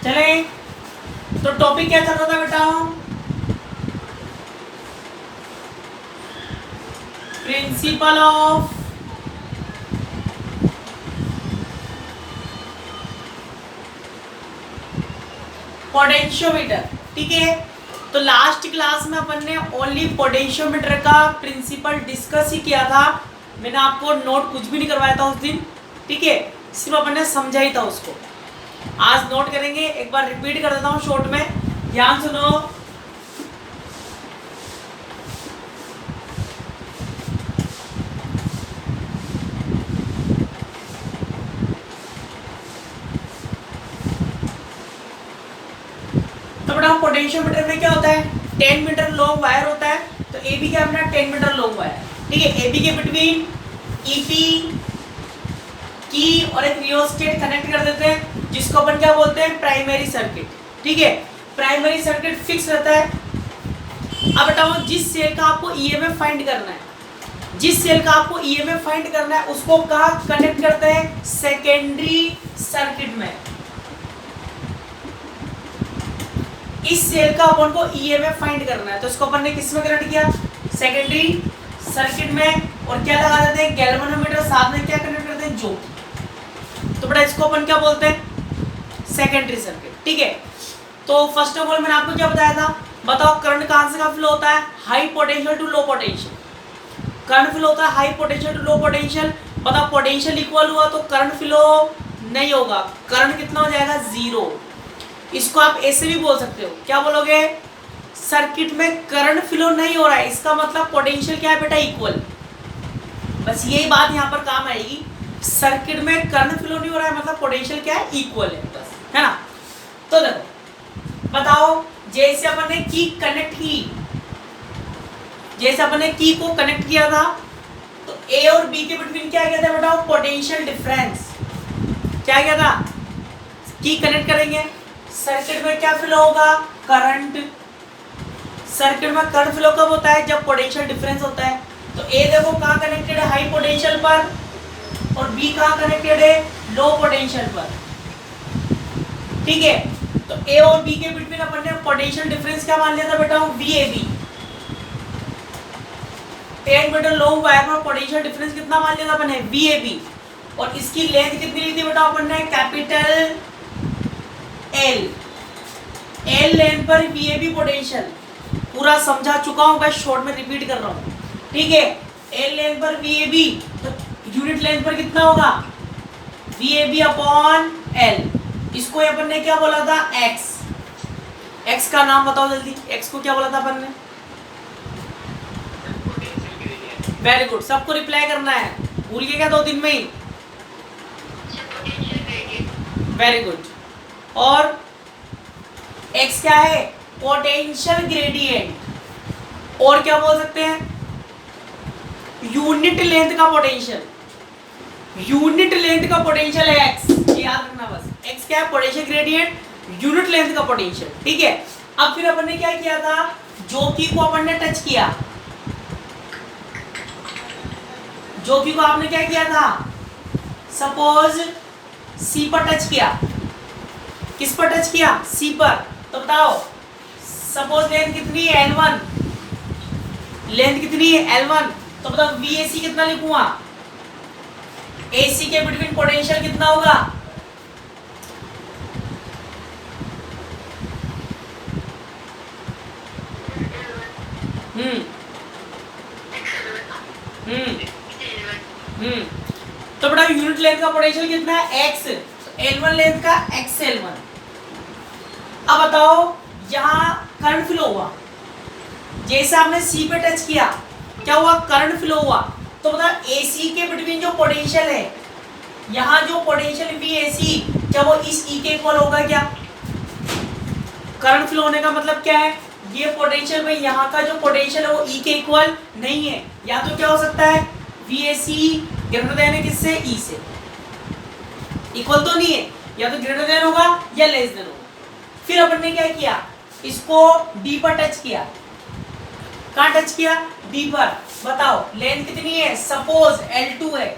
चले, तो टॉपिक क्या चल रहा था बेटा? Principle of potentiometer. ठीक है, तो लास्ट क्लास में अपन ने ओनली पोटेंशियोमीटर का प्रिंसिपल डिस्कस ही किया था। मैंने आपको नोट कुछ भी नहीं करवाया था उस दिन। ठीक है, सिर्फ अपन ने समझा ही था उसको। आज नोट करेंगे, एक बार रिपीट कर देता हूँ शॉर्ट में, ध्यान सुनो। तो बेटा पोटेंशियोमीटर में क्या होता है, 10 मीटर लॉन्ग वायर होता है। तो ए बी क्या अपना 10 मीटर लॉन्ग वायर। ठीक है, ए बी के बिटवीन ईपी की और एक रियोस्टेट कनेक्ट कर देते हैं, जिसको अपन क्या बोलते हैं, प्राइमरी सर्किट। ठीक है, प्राइमरी सर्किट फिक्स रहता है। अब बताओ, जिस सेल का आपको ईएमएफ फाइंड करना है, जिस सेल का आपको ईएमएफ फाइंड करना है उसको कहाँ कनेक्ट करते हैं, सेकेंडरी सर्किट में। इस सेल का अपन को ईएमएफ फाइंड करना है, तो इसको अपन ने किस में कनेक्ट किया, सेकेंडरी सर्किट में। और क्या लगा देते हैं, गैल्वेनोमीटर, साथ में क्या कनेक्ट करते हैं, ज्योति। तो बेटा इसको अपन क्या बोलते हैं, सेकेंडरी सर्किट। ठीक है, तो फर्स्ट ऑफ ऑल मैंने आपको क्या बताया था, बताओ करंट कहां से फ्लो होता है, high potential to low potential. Current flow होता है high potential to low potential. बताओ पोटेंशियल इक्वल हुआ तो करंट फ्लो नहीं होगा, करंट कितना हो जाएगा, जीरो। इसको आप ऐसे भी बोल सकते हो, क्या बोलोगे, सर्किट में करंट फ्लो नहीं हो रहा है, इसका मतलब पोटेंशियल क्या है बेटा, इक्वल। बस यही बात यहाँ पर काम आएगी, सर्किट में करंट फ्लो नहीं हो रहा है मतलब पोटेंशियल क्या है, इक्वल है, बस, है ना। तो देखो, बताओ जैसे अपन ने की कनेक्ट की, जैसे अपन ने की को कनेक्ट किया था, तो ए और बी के बिटवीन क्या गया था बेटा, पोटेंशियल डिफरेंस। क्या गया था, की कनेक्ट करेंगे, सर्किट में क्या फ्लो होगा, करंट। सर्किट में करंट फ्लो कब होता है, जब पोटेंशियल डिफरेंस होता है। तो ए देखो कहाँ कनेक्टेड है, हाई पोटेंशियल पर, और बी कहाँ कनेक्टेड है, लो पोटेंशियल पर। ठीक है, तो ए और बी के बिटवीन अपन ने पोटेंशियल डिफरेंस क्या मान लिया था बेटा, VAB। 10 मीटर लॉन्ग वायर में पोटेंशियल डिफरेंस कितना मान लिया था अपन ने, VAB। और इसकी लेंथ कितनी ली थी बेटा अपन ने, कैपिटल L लेंथ पर VAB पोटेंशियल। पूरा समझा चुका हूं, बस शॉर्ट में रिपीट कर रहा हूं। ठीक है, L लेंथ पर VAB, तो यूनिट लेंथ पर कितना होगा, VAB अपॉन L। इसको अपन ने क्या बोला था, X का नाम बताओ जल्दी, X को क्या बोला था अपन ने, वेरी गुड, सबको रिप्लाई करना है, भूल गए क्या 2 दिन में ही, वेरी गुड। और X क्या है, पोटेंशियल ग्रेडियंट, और क्या बोल सकते हैं, यूनिट लेंथ का पोटेंशियल। यूनिट लेंथ का पोटेंशियल है X, याद रखना बस। X क्या है, पोटेंशियल ग्रेडियंट, यूनिट लेंथ का पोटेंशियल। ठीक है, अब फिर अपन ने क्या किया था, ज्योति को अपन ने टच किया, ज्योति को आपने क्या किया था, सपोज C पर टच किया, किस पर टच किया, C पर। तो बताओ सपोज लेंथ कितनी है, L1, लेंथ कितनी है, L1। तो बताओ VAC कितना लिखूंगा, AC के बिटवीन पोटेंशियल कितना होगा, तो बेटा यूनिट लेंथ का पोटेंशियल कितना है, X। L1 लेंथ का XL1। अब बताओ यहाँ करंट फ्लो हुआ, जैसे आपने C पे टच किया क्या हुआ, करंट फ्लो हुआ। तो बता AC के बिटवीन जो पोटेंशियल है, यहाँ जो पोटेंशियल VAC, क्या वो इस E के इक्वल होगा क्या। करंट फ्लो होने का मतलब क्या है, ये पोटेंशियल में यहाँ का जो पोटेंशियल है वो E के इक्वल नहीं है। या तो क्या हो सकता है, VAC ग्रेटर देन है किससे, E से, इक्वल तो नहीं है, या तो ग्रेटर देन होगा या लेस देन होगा। फिर अपन ने क्या किया, इसको D पर टच किया, कहाँ टच किया, D पर। बताओ लेंथ कितनी है, सपोज L2 है।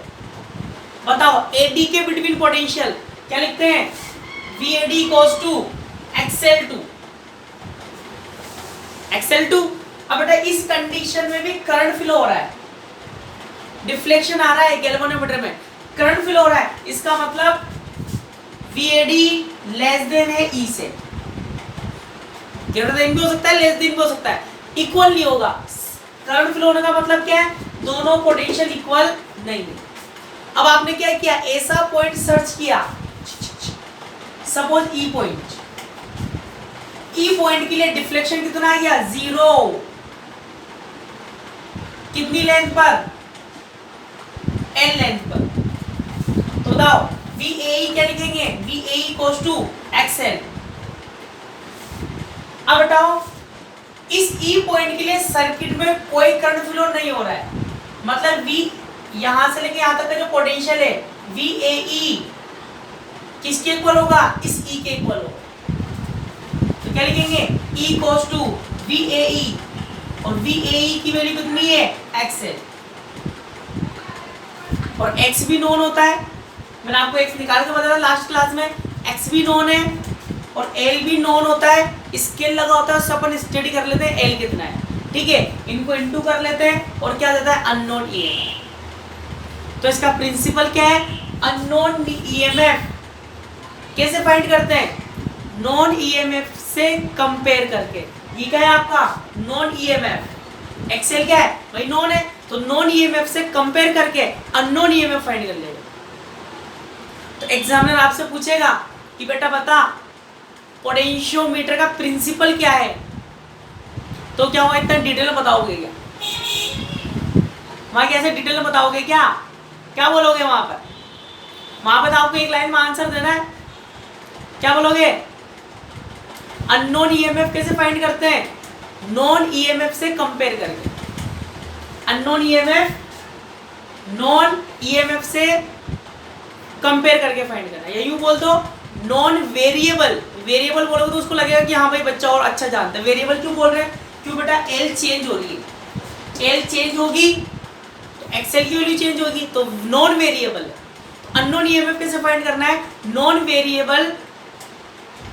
बताओ AD के बिटवीन पोटेंशियल क्या लिखते हैं, VAD equals to XL2 XL2। अब बेटा इस कंडीशन में भी करंट फ्लो हो रहा है, डिफ्लेक्शन आ रहा है गैल्वेनोमीटर में, करंट फ्लो हो रहा है, इसका मतलब VAD लेस देन है E से, ग्रेटर देन भी हो सकता है, लेस देन भी हो सकता है, इक्वल नहीं होगा। करंट फ्लो होने का मतलब क्या है, दोनों पोटेंशियल इक्वल नहीं है। अब आपने क्या किया, ऐसा पॉइंट सर्च किया, suppose E point, E point के लिए डिफ्लेक्शन कितना आ गया, 0, कितनी लेंथ पर, L लेंथ पर। तो बताओ VAE क्या लिखेंगे, VAE इक्वल्स टू XL। अब बताओ इस E पॉइंट के लिए सर्किट में कोई करंट फ्लो नहीं हो रहा है, मतलब V यहां से लेके यहां तक का जो पोटेंशियल है VAE किसके इक्वल होगा, इस E के इक्वल होगा। तो क्या लिखेंगे, E इक्वल्स टू VAE, और VAE की वैल्यू कितनी है, XL, और X भी नोन होता है, मैंने आपको X निकाल के बताया लास्ट क्लास में, X भी नोन है और L भी नोन होता है, स्केल लगा होता है, उससे अपन स्टडी कर लेते हैं L कितना है, ठीक है, इनको इनटू कर लेते हैं और क्या देता है, अननोन EMF। तो इसका प्रिंसिपल क्या है, अननोन EMF कैसे फाइंड करते हैं, नॉन EMF से कंपेयर करके। ये क्या है आपका नॉन EMF, एक्सेल क्या है भाई, नॉन है, तो नॉन EMF से कंपेयर करके अननोन EMF फाइंड कर लेगा। तो एग्जामिनर आपसे पूछेगा कि बेटा बता पोटेंशियोमीटर का प्रिंसिपल क्या है, तो क्या वहां इतना डिटेल बताओगे क्या, वहां कैसे डिटेल बताओगे क्या, क्या बोलोगे वहां पर, वहां पर आपको एक लाइन में आंसर देना है, क्या बोलोगे, अननोन EMF कैसे फाइंड करते हैं, नॉन EMF से कंपेयर करके, अननोन EMF नॉन EMF से कंपेयर करके फाइंड करना, या यूं बोल दो नॉन वेरिएबल, वेरिएबल बोलोगे तो उसको लगेगा कि हाँ भाई बच्चा और अच्छा जानता है, वेरिएबल क्यों बोल रहे हैं, क्यों बेटा L चेंज हो रही है, L चेंज होगी तो XL की वैल्यू चेंज होगी, तो नॉन वेरिएबल है। अननोन EMF कैसे फाइंड करना है, नॉन वेरिएबल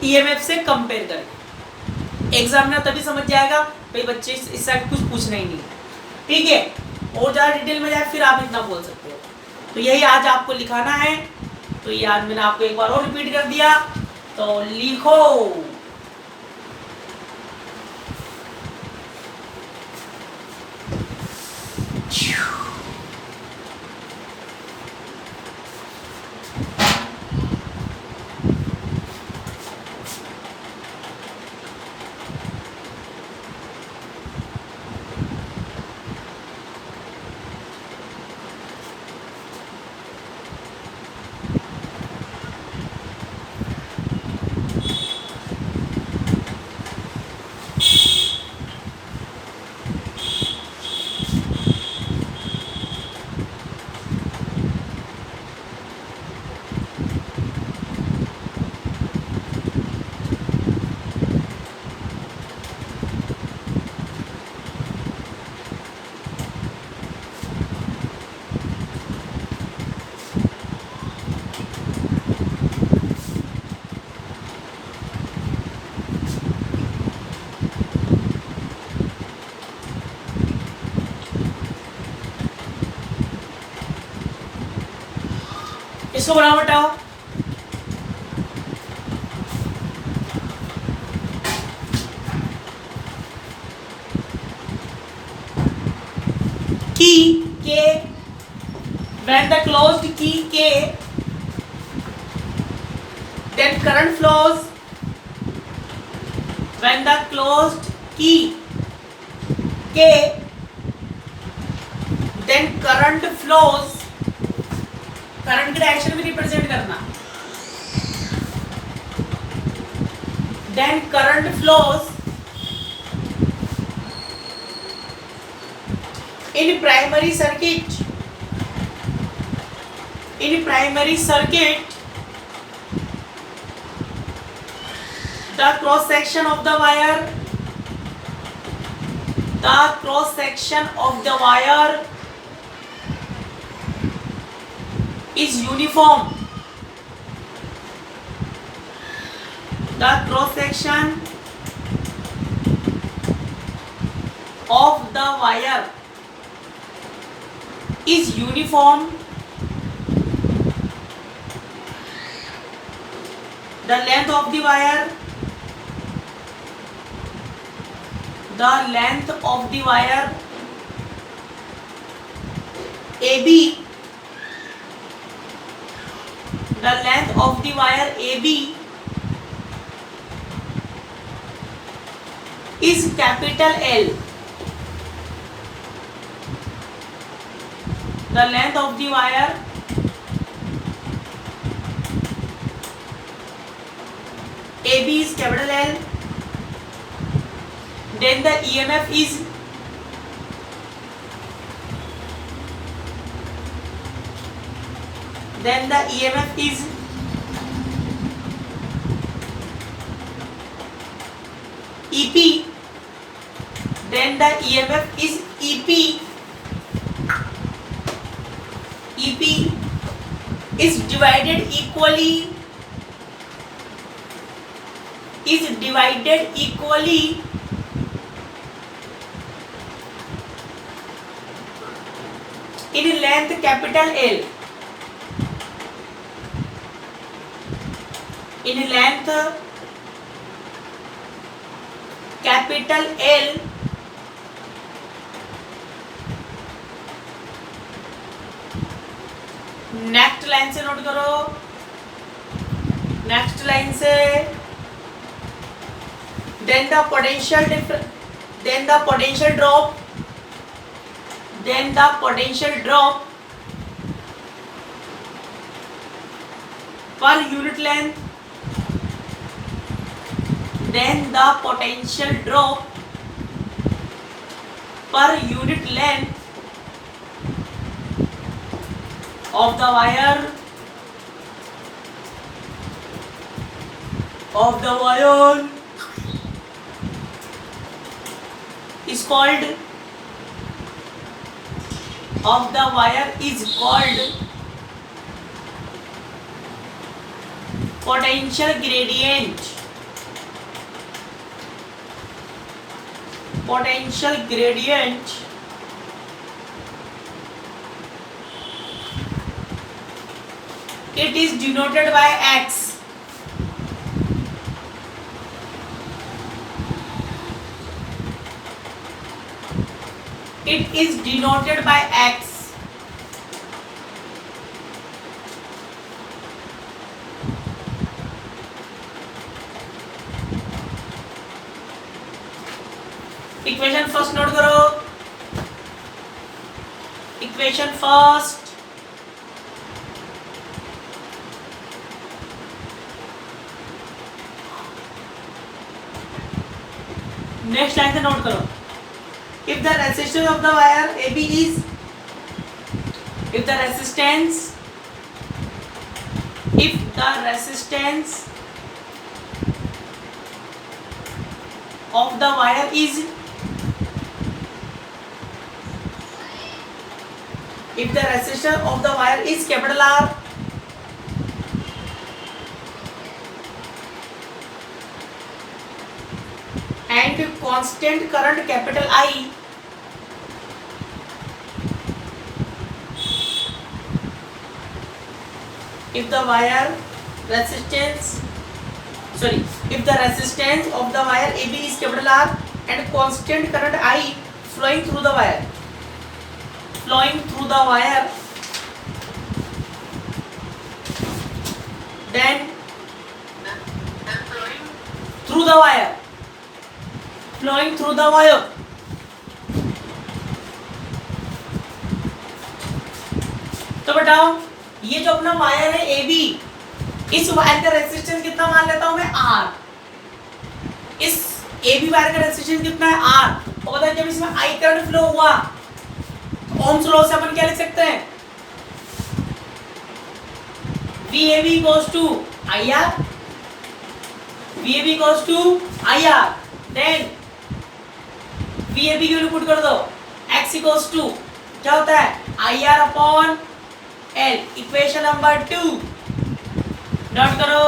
EMF से कंपेयर करके। एग्जामिनर तभी समझ जाएगा भाई बच्चे इस साइड कुछ पूछना ही नहीं, ठीक है, और ज़्यादा डिटेल में जाए फिर आप इतना बोल सकते हो। तो यही आज आपको लिखाना है, तो ये आज मैंने आपको एक बार और रिपीट कर दिया, तो लिखो इसको बराबर हटाओ, key K, when the closed key K, then current flows, when the closed key K, then current flows, current की डायरेक्शन भी रिप्रेजेंट करना, then current flows in primary circuit, in primary circuit the cross section of the wire, the cross section of the wire is uniform, the cross section of the wire is uniform, the length of the wire, the length of the wire AB, the length of the wire AB is capital L, the length of the wire AB is capital L, then the EMF is EP, then the EMF is EP. EP is divided equally in length capital L, in length capital L, next line से note करो, next line से then the potential drop per unit length, then the potential drop per unit length of the wire is called potential gradient. It is denoted by X. It is denoted by X. Equation first note करो, equation first next line से note करो, if the resistance of the wire AB is of the wire is capital R, and constant current capital I, if the resistance of the wire AB is capital R and constant current I flowing through the wire, then flowing through the wire, तो बताओ ये जो अपना wire है AB, इस wire का resistance कितना मान लेता हूं मैं R, इस AB वायर का रेजिस्टेंस कितना है R, और पता है जब इसमें I करंट फ्लो हुआ तो ओम्स लॉ से अपन क्या लिख सकते हैं, VAB equals to IR, then VAB की वैल्यू पुट कर दो, X equals to क्या होता है IR upon L, equation number 2 note करो,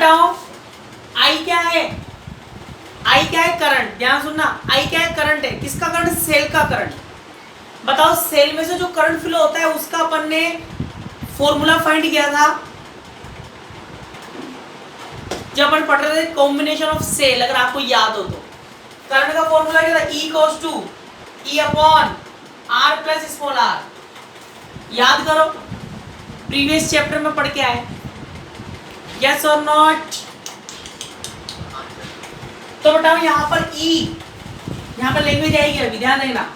बताओ आई क्या है, आई क्या है, करंट। ध्यान सुनना, आई क्या है, करंट है। किसका करंट, सेल का करंट। बताओ सेल में से जो करंट फ्लो होता है उसका अपन ने फॉर्मूला फाइंड किया था जब अपन पढ़ रहे थे कॉम्बिनेशन ऑफ सेल, अगर आपको याद हो तो। करंट का फॉर्मूला क्या था, E equals to E upon R plus small r। याद करो, प्रीवियस चैप्टर में पढ़ के आए, यस और नॉट। तो बताओ यहाँ पर E, यहाँ पर लैंग्वेज आएगी, अभी ध्यान देना।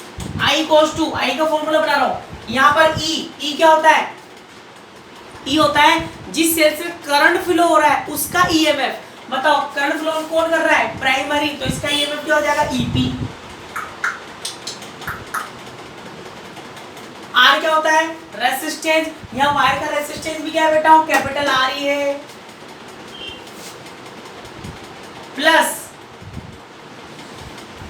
I इक्वल्स टू, आई का फॉर्मूला बता रहा हूँ, यहाँ पर E क्या होता है, E होता है जिस सेल से करंट फ्लो हो रहा है उसका ईएमएफ। बताओ करंट फ्लो कौन कर रहा है, प्राइमरी, तो इसका ईएमएफ क्या हो जाएगा, ईपी। आर क्या होता है, रेसिस्टेंस। यहाँ वायर का रेसिस्टेंस भी क्या है बेटा, कैपिटल आर ही है, प्लस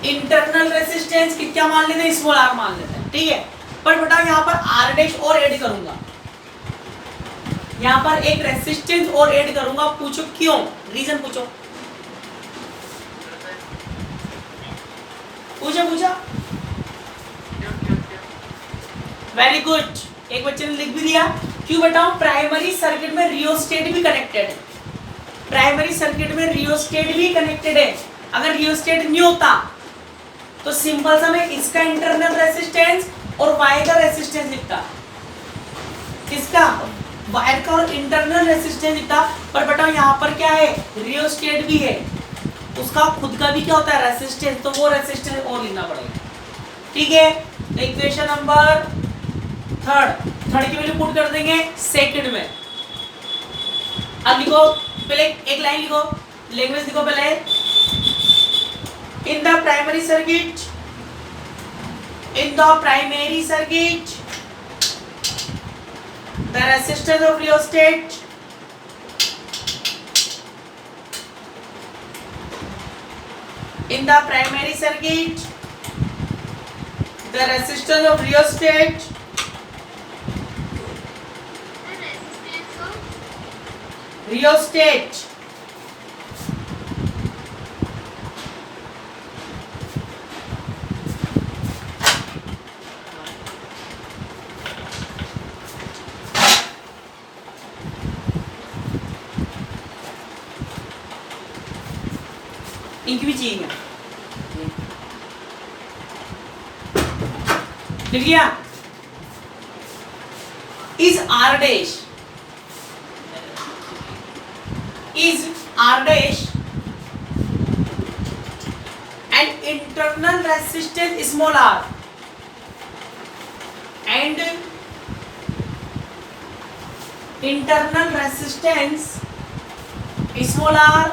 इंटरनल रेसिस्टेंस क्या मान लेते हैं, स्मॉल आर मान लेते हैं, ठीक है। पर बेटा यहाँ पर आर डैश और ऐड करूंगा, यहाँ पर एक रेसिस्टेंस और ऐड करूंगा। पूछो क्यों, रीजन पूछो, पूछो। वेरी गुड, एक बच्चे ने लिख भी दिया। क्यों बताओ, प्राइमरी सर्किट में रियोस्टेट भी कनेक्टेड है, प्राइमरी सर्किट में रियोस्टेट भी कनेक्टेड है। अगर रियोस्टेट नहीं होता तो सिंपल सा मैं इसका इंटरनल रेसिस्टेंस और वायर का रेसिस्टेंस लिखता, किसका, वायर का और इंटरनल रेसिस्टेंस लिखता। पर बेटा यहाँ पर क्या है, रियोस्टेट भी है, उसका खुद का भी क्या होता है, रेसिस्टेंस, तो वो रेसिस्टेंस और लिखना पड़ेगा, ठीक है। तो इक्वेशन नंबर थर्ड की वैल्यू पुट कर देंगे सेकंड में। अब लिखो, पहले एक लाइन लिखो, लैंग्वेज लिखो पहले। In the primary circuit, the resistance of rheostat in the primary circuit, the resistance of rheostat इनकी भी चाहिए, लिख लिया। Is R dash and internal resistance small r and internal resistance small r,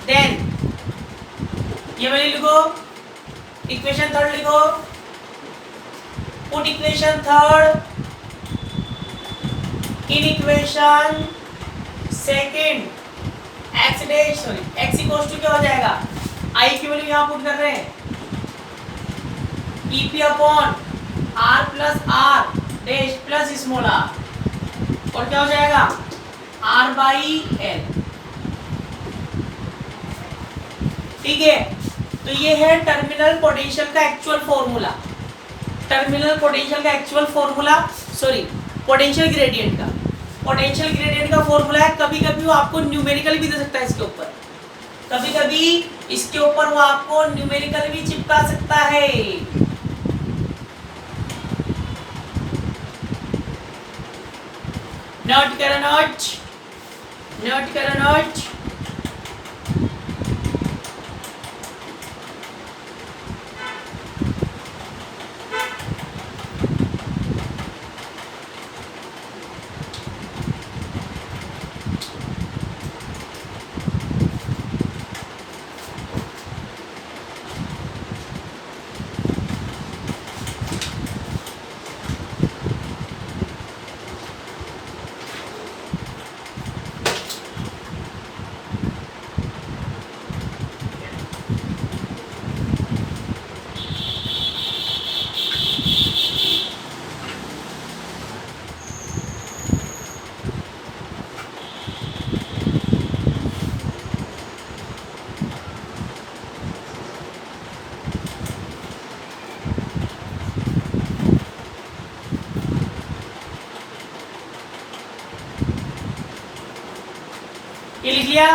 then ये वाली लिखो, इक्वेशन थर्ड लिखो, put equation third in equation second, X dash sorry X equals to क्या हो जाएगा, आई की वैल्यू यहाँ पुट कर रहे हैं, E P upon R plus R dash plus small R, और क्या हो जाएगा, आर बाई एल, ठीक है। तो ये है टर्मिनल पोटेंशियल का actual formula, sorry potential gradient का फॉर्मूला है। कभी कभी वो आपको न्यूमेरिकल भी दे सकता है इसके ऊपर, कभी कभी इसके ऊपर वो आपको न्यूमेरिकल भी चिपका सकता है। नोट करो नोट। लिया?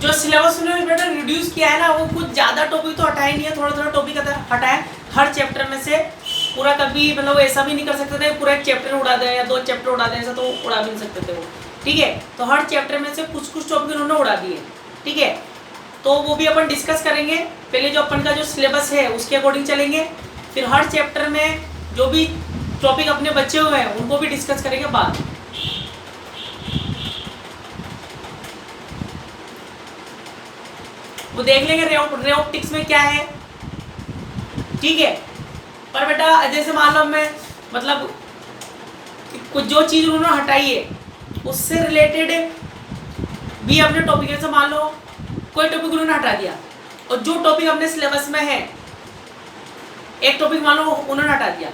जो सिलेबस में बेटा रिड्यूस किया है ना, वो कुछ ज़्यादा टॉपिक तो हटाया नहीं है, थोड़ा थोड़ा टॉपिक हटाया हर चैप्टर में से। पूरा कभी मतलब ऐसा भी नहीं कर सकते थे पूरा एक चैप्टर उड़ा दें या 2 चैप्टर उड़ा दें, ऐसा तो उड़ा भी नहीं सकते थे वो। ठीक है, तो हर चैप्टर में से कुछ कुछ टॉपिक उन्होंने उड़ा दिए। ठीक है, तो वो भी अपन डिस्कस करेंगे। पहले जो अपन का जो सिलेबस है उसके अकॉर्डिंग चलेंगे, फिर हर चैप्टर में जो भी टॉपिक अपने बचे हुए हैं उनको भी डिस्कस करेंगे बाद में। वो देख लेंगे रे ऑप्टिक्स में क्या है। ठीक है, पर बेटा जैसे मान लो मैं मतलब कुछ जो चीज़ उन्होंने हटाई है उससे रिलेटेड भी अपने टॉपिक, जैसे मान लो कोई टॉपिक उन्होंने हटा दिया और जो टॉपिक अपने सिलेबस में है, एक टॉपिक मान लो उन्होंने हटा दिया,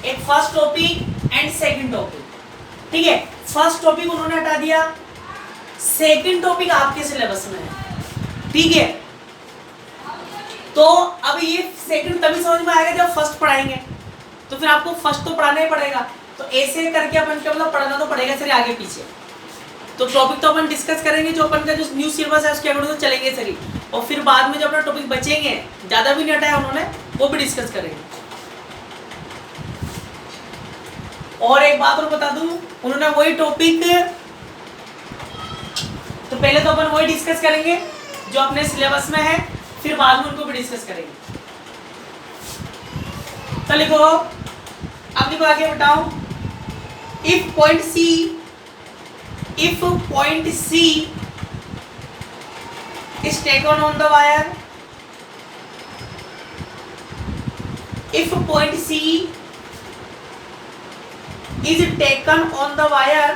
एक first topic and second topic. ठीक है, फर्स्ट टॉपिक उन्होंने हटा दिया, सेकंड टॉपिक आपके सिलेबस में है। ठीक है, तो अब ये सेकंड तभी समझ में आएगा जब फर्स्ट पढ़ाएंगे, तो फिर आपको फर्स्ट तो पढ़ाना ही पड़ेगा। तो ऐसे करके अपन क्या मतलब पढ़ना तो पड़ेगा सर आगे पीछे। तो टॉपिक तो अपन डिस्कस करेंगे, जो अपन का जो न्यू सिलेबस है उसके अकॉर्डिंग तो चलेंगे सर ही, और फिर बाद में जो अपना टॉपिक बचेंगे ज़्यादा भी नहीं हटाया उन्होंने, वो भी डिस्कस करेंगे। और एक बात और बता दूं, उन्होंने वही टॉपिक, तो पहले तो अपन वही डिस्कस करेंगे जो अपने सिलेबस में है, फिर बाद में उनको भी डिस्कस करेंगे। तो लिखो, अब लिखो आगे बताओ, if point C is taken on the wire, if point C is taken on the wire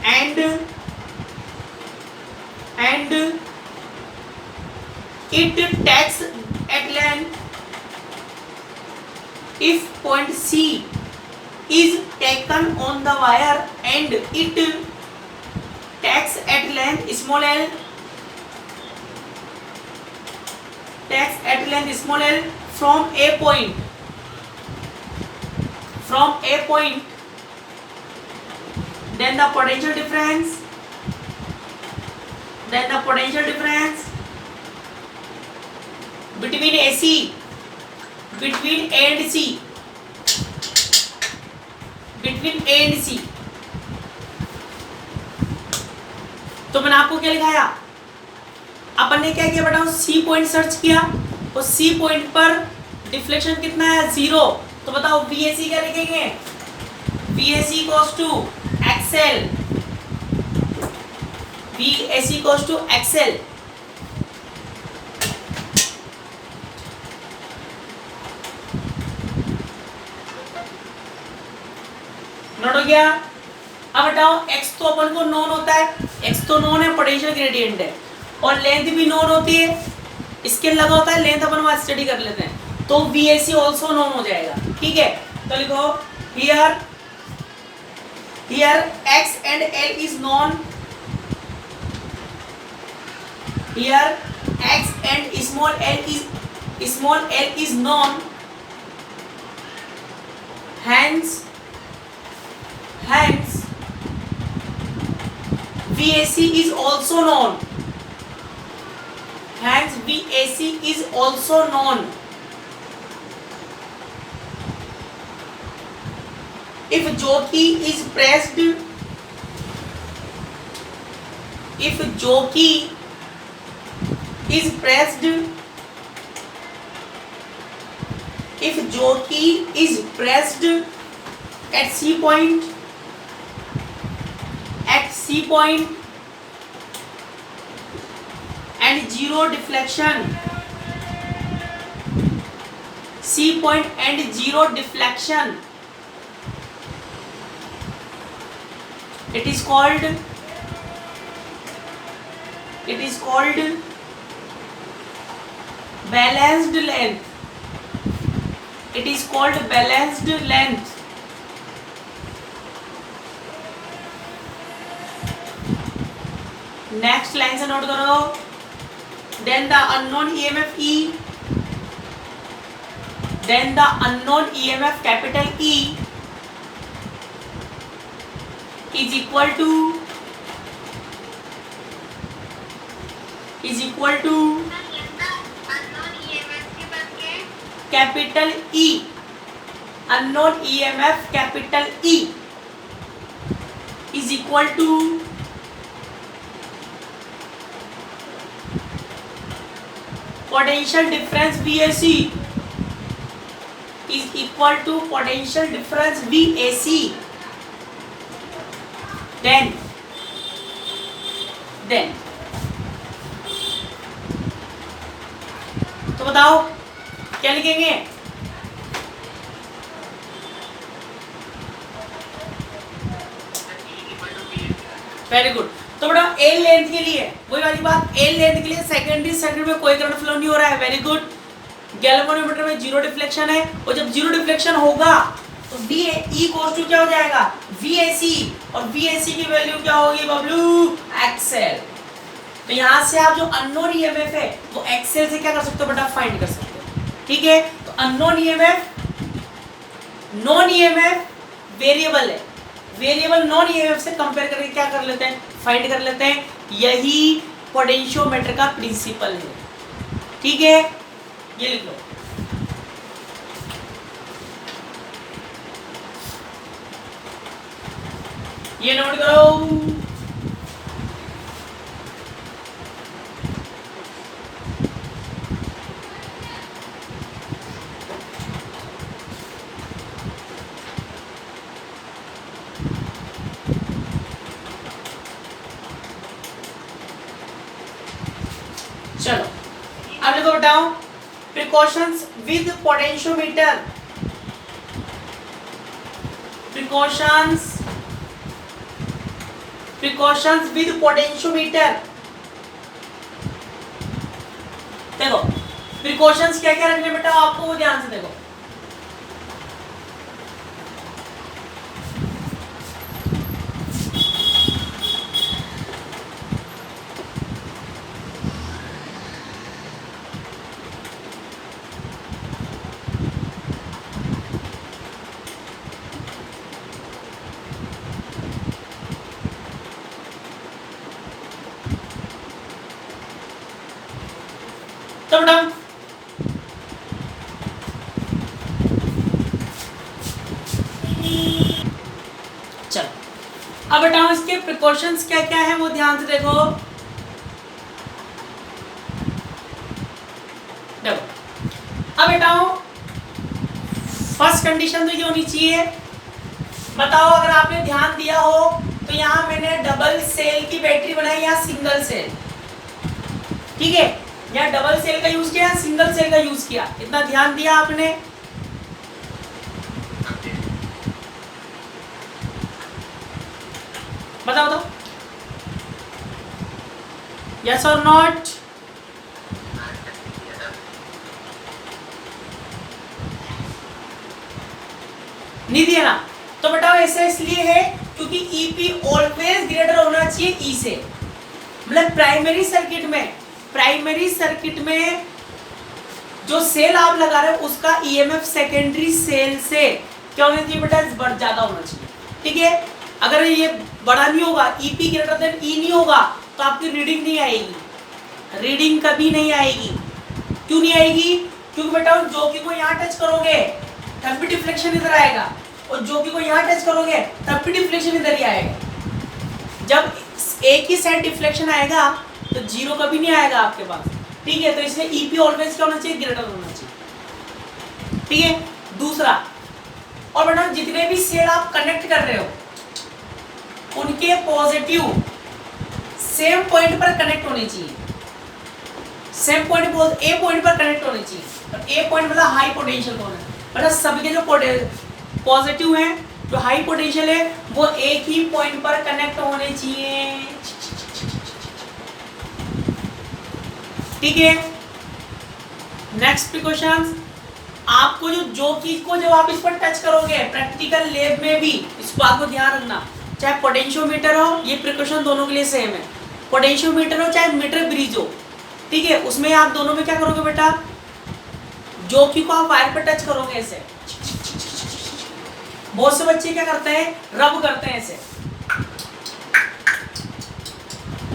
and it takes at length, if point C is taken on the wire and it takes at length small l, from a point, then the potential difference between A and C, तो मैंने आपको क्या लिखाया, अपन ने क्या किया बताओ, C point search किया और C पॉइंट पर डिफ्लेक्शन कितना है 0, तो बताओ VAC क्या लिखेंगे, VAC equals to XL, VAC equals to XL। Note हो गया। अब बताओ x तो अपन को नोन होता है, x तो नोन है, पोटेंशियल ग्रेडियंट है, और लेंथ भी नोन होती है, स्केल लगा होता है, लेंथ अपन वहां स्टडी कर लेते हैं, तो VAC ऑल्सो नोन हो जाएगा। ठीक है, तो लिखो here x and L is known, here x and small l is known, hence VAC is also known, if jockey is pressed, at C point and zero deflection, C point and zero deflection, it is called balanced length, next line से note करो, then the unknown EMF E, then the unknown EMF capital E is equal to capital E, unknown EMF capital E is equal to potential difference VAC is equal to potential difference VAC, then तो बताओ क्या लिखेंगे? Very good. तो बेटा L length के लिए वही वाली बात, एल लेंथ के लिए सेकेंडरी सर्किट में कोई करंट फ्लो नहीं हो रहा है। Very good. गैल्वेनोमीटर में जीरो डिफ्लेक्शन है, और जब जीरो डिफ्लेक्शन होगा तो VE कोस टू क्या हो जाएगा? VAC, और VAC की वैल्यू क्या होगी बबलू? एक्सएल। तो यहाँ से आप जो अननोन ईएमएफ है वो एक्सएल से क्या कर सकते हो बेटा? फाइंड कर सकते हो। ठीक है, तो unknown EMF, non EMF variable है, वेरिएबल नॉन ईएमएफ से कंपेयर करके क्या कर लेते हैं? फाइंड कर लेते हैं। यही पोटेंशियोमीटर का प्रिंसिपल है। ठीक है, ये लिख लो। ये नोट करो। चलो अब देखो बताओ precautions with potentiometer, precautions with potentiometer. देखो प्रिकॉशंस क्या क्या रखने बेटा आपको, वो ध्यान से देखो। तो बेटा चलो अब बेटा इसके प्रिकॉशंस क्या क्या है वो ध्यान से देखो। अब बेटा फर्स्ट कंडीशन तो ये होनी चाहिए, बताओ अगर आपने ध्यान दिया हो तो यहाँ मैंने डबल सेल की बैटरी बनाई या सिंगल सेल? ठीक है, यहाँ डबल सेल का यूज किया या सिंगल सेल का यूज किया? इतना ध्यान दिया आपने? बताओ तो, यस और नॉट? नहीं दिया ना? तो बताओ ऐसा इसलिए है क्योंकि ईपी ऑलवेज ग्रेटर होना चाहिए ई से। मतलब प्राइमरी सर्किट में जो सेल आप लगा रहे हो उसका ईएमएफ सेकेंडरी सेल से क्या होना चाहिए बेटा? बढ़ ज्यादा होना चाहिए। ठीक है, अगर ये बड़ा नहीं होगा, ईपी ग्रेटर देन ई नहीं होगा तो आपकी रीडिंग नहीं आएगी, रीडिंग कभी नहीं आएगी। क्यों नहीं आएगी? क्योंकि बेटा जो को यहाँ टच करोगे तब भी डिफ्लेक्शन इधर आएगा, और जो को यहाँ टच करोगे तब भी डिफ्लेक्शन इधर ही आएगा। जब एक ही साइड डिफ्लेक्शन आएगा तो जीरो कभी नहीं आएगा आपके पास। ठीक है, तो इसलिए ईपी ऑलवेज क्या होना चाहिए? ग्रेटर होना चाहिए। ठीक है, दूसरा, और बेटा जितने भी सेल आप कनेक्ट कर रहे हो उनके पॉजिटिव सेम पॉइंट पर कनेक्ट होने चाहिए। सेम पॉइंट ए पॉइंट पर कनेक्ट होने चाहिए, और ए पॉइंट मतलब हाई पोटेंशियल होना है। मतलब सबके जो पॉजिटिव हैं, जो हाई पोटेंशियल है, वो एक ही पॉइंट पर कनेक्ट होने चाहिए। ठीक है, नेक्स्ट प्रिकॉशंस, आपको जो चीज को जब आप इस पर टच करोगे प्रैक्टिकल लैब में भी इसको आपको ध्यान रखना, चाहे पोटेंशियोमीटर हो, ये प्रिकॉशन दोनों के लिए सेम है। पोटेंशियोमीटर हो चाहे मीटर ब्रिज हो, ठीक है, उसमें आप दोनों में क्या करोगे बेटा, जोकी को आप वायर पर टच करोगे ऐसे। बहुत से बच्चे क्या करते हैं, रब करते हैं ऐसे,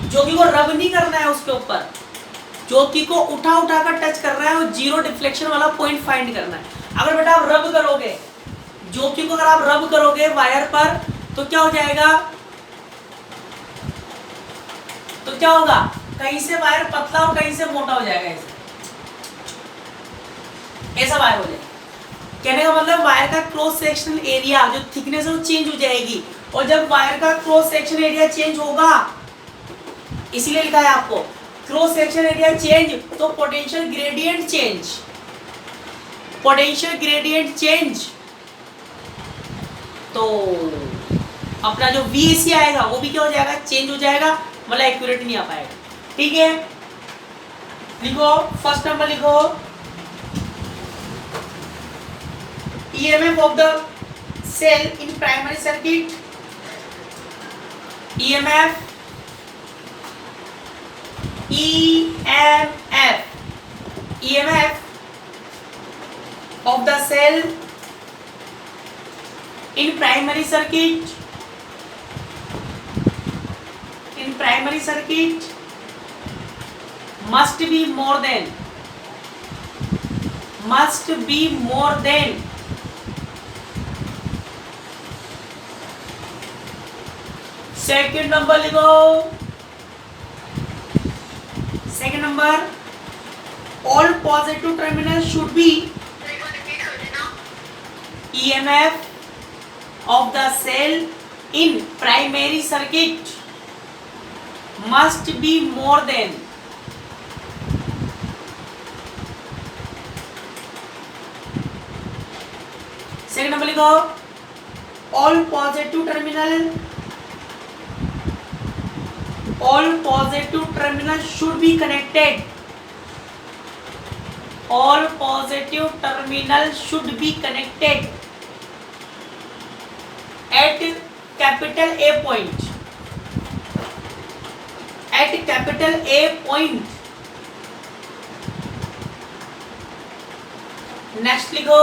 जोकी को रब नहीं करना है उसके ऊपर, जोकी को उठा उठा कर टच कर रहा है और जीरो डिफ्लेक्शन वाला पॉइंट फाइंड करना है। अगर बेटा आप रब करोगे जोकी को, अगर आप रब करोगे वायर पर तो क्या हो जाएगा, तो क्या होगा, कहीं से वायर पतला और कहीं से मोटा हो जाएगा, ऐसा वायर हो जाएगा। कहने का मतलब वायर का क्रॉस सेक्शनल एरिया जो थिकनेस है वो चेंज हो जाएगी, और जब वायर का क्रॉस सेक्शनल एरिया चेंज होगा, इसीलिए लिखा है आपको क्रॉस सेक्शनल एरिया चेंज, तो potential gradient change, potential gradient change, तो अपना जो VAC आएगा वो भी क्या हो जाएगा, चेंज हो जाएगा, मतलब एक्यूरेट नहीं आ पाएगा। ठीक है, लिखो फर्स्ट नंबर लिखो, EMF of the cell in primary circuit, EMF of the cell in primary circuit, must be more than second number लिखो, second number, all positive terminals should be EMF of the cell in primary circuit must be more than second number लिखो, all positive terminals should be connected, all positive terminals should be connected at capital A point, at capital A point। Next लिखो,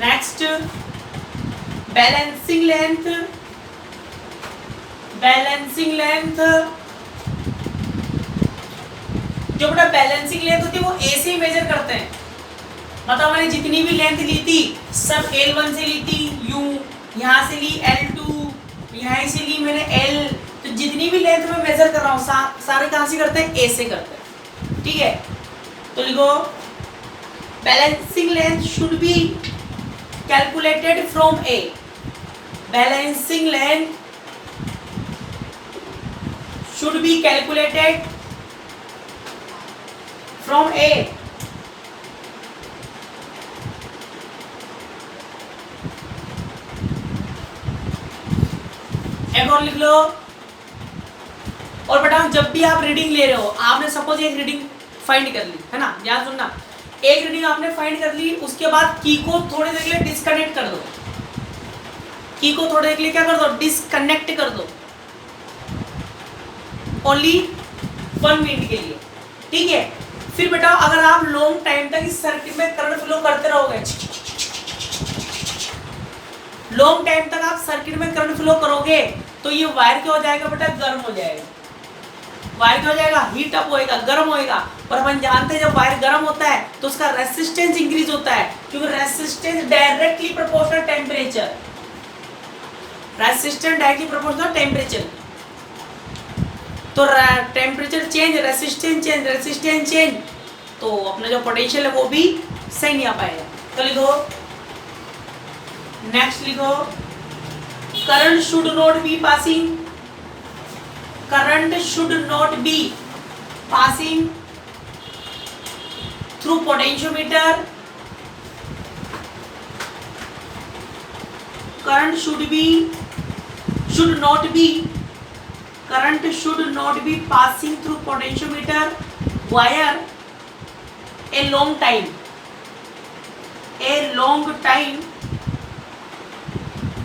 next balancing length, जो बेटा balancing length होती है वो ए से ही major करते हैं, मतलब मैंने जितनी भी लेंथ ली थी सब L1 से ली थी, यहाँ से ली L2, यहाँ से ली मैंने L, तो जितनी भी लेंथ में मेजर कर रहा हूँ सारे कहाँ से करते हैं, ए से करते हैं। ठीक है, तो लिखो balancing length should be calculated from A, balancing length should be calculated from A। एक और लिख लो, और बेटा जब भी आप रीडिंग ले रहे हो, आपने सपोज एक रीडिंग फाइंड कर ली है ना, याद सुनना, एक रीडिंग आपने फाइंड कर ली, उसके बाद की को थोड़ी देर के लिए डिस्कनेक्ट कर दो, की को थोड़ी देर के लिए क्या कर दो, डिस्कनेक्ट कर दो, ओनली 1 मिनट के लिए। ठीक है, फिर बेटा अगर आप लॉन्ग टाइम तक इस सर्किट में करंट फ्लो करते रहोगे, लॉन्ग टाइम तक आप सर्किट में करंट फ्लो करोगे तो ये वायर क्या हो जाएगा बेटा, गर्म हो जाएगा, वायर क्या हो जाएगा, हीट अप होएगा, गर्म होएगा। और अपन जानते हैं जब वायर गर्म होता है तो उसका रेसिस्टेंस इंक्रीज होता है, क्योंकि resistance directly proportional temperature, resistance directly proportional temperature, तो टेम्परेचर चेंज, रेसिस्टेंस चेंज, तो अपना जो पोटेंशियल है वो भी सही नहीं आ पाएगा। तो लिखो, नेक्स्ट लिखो, current should not be passing, current should not be passing through potentiometer, current should not be passing through potentiometer wire a long time,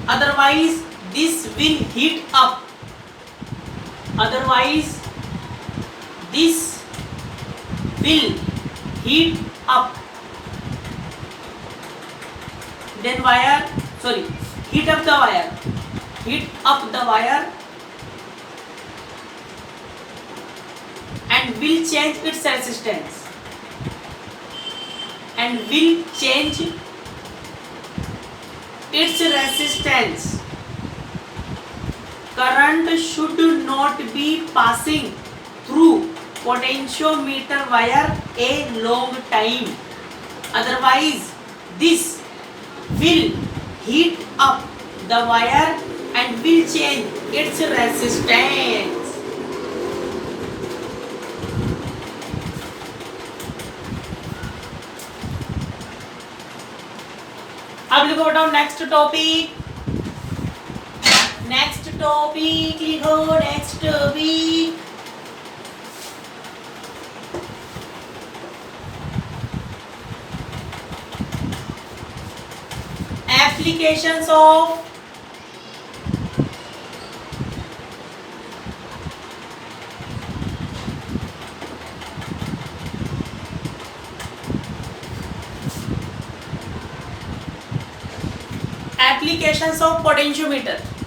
otherwise this will heat up, otherwise this will heat up, then wire, sorry, heat up the wire, heat up the wire and will change its resistance, and will change its resistance. Current should not be passing through potentiometer wire a long time, otherwise this will heat up the wire and will change its resistance. अब लिखो बेटा next topic, next topic लिखो, next topic applications of potentiometer.